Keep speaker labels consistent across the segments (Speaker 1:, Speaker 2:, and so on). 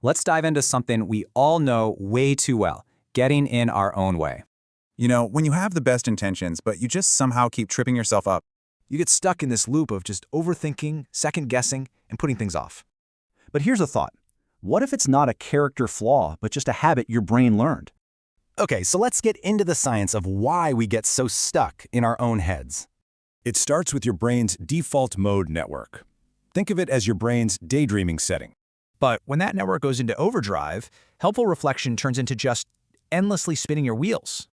Speaker 1: Let's dive into something we all know way too well, getting in our own way.
Speaker 2: You know, when you have the best intentions, but you just somehow keep tripping yourself up,
Speaker 3: You get stuck in this loop of just overthinking, second-guessing, and putting things off. But here's a thought. What if it's not a character flaw, but just a habit your brain learned?
Speaker 4: Okay, so let's get into the science of why we get so stuck in our own heads.
Speaker 5: It starts with your brain's default mode network. Think of it as your brain's daydreaming setting.
Speaker 3: But when that network goes into overdrive, helpful reflection turns into just endlessly spinning your wheels.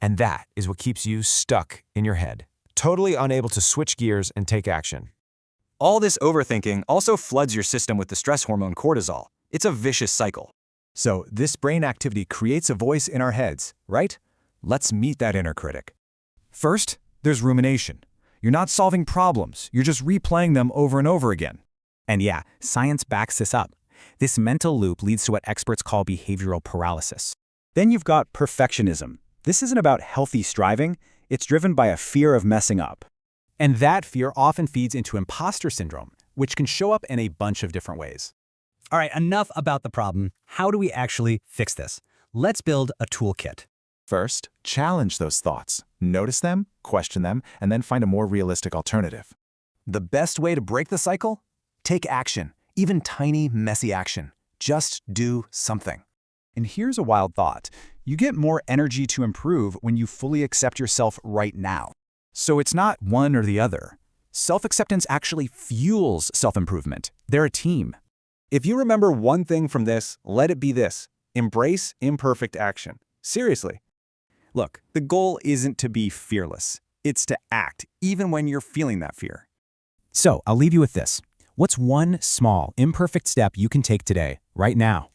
Speaker 6: And that is what keeps you stuck in your head, totally unable to switch gears and take action.
Speaker 4: All this overthinking also floods your system with the stress hormone cortisol. It's a vicious cycle.
Speaker 5: So this brain activity creates a voice in our heads, right? Let's meet that inner critic. First, there's rumination. You're not solving problems, you're just replaying them over and over again.
Speaker 1: And yeah, science backs this up. This mental loop leads to what experts call behavioral paralysis.
Speaker 3: Then you've got perfectionism. This isn't about healthy striving, it's driven by a fear of messing up.
Speaker 1: And that fear often feeds into impostor syndrome, which can show up in a bunch of different ways.
Speaker 7: All right, enough about the problem. How do we actually fix this? Let's build a toolkit.
Speaker 2: first, challenge those thoughts. Notice them, question them, and then find a more realistic alternative.
Speaker 4: The best way to break the cycle? Take action, even tiny, messy action. Just do something.
Speaker 3: And here's a wild thought. You get more energy to improve when you fully accept yourself right now. So it's not one or the other. Self-acceptance actually fuels self-improvement. They're a team.
Speaker 8: If you remember one thing from this, let it be this: embrace imperfect action. Seriously.
Speaker 3: Look, the goal isn't to be fearless. It's to act, even when you're feeling that fear.
Speaker 1: So I'll leave you with this. What's one small, imperfect step you can take today, right now?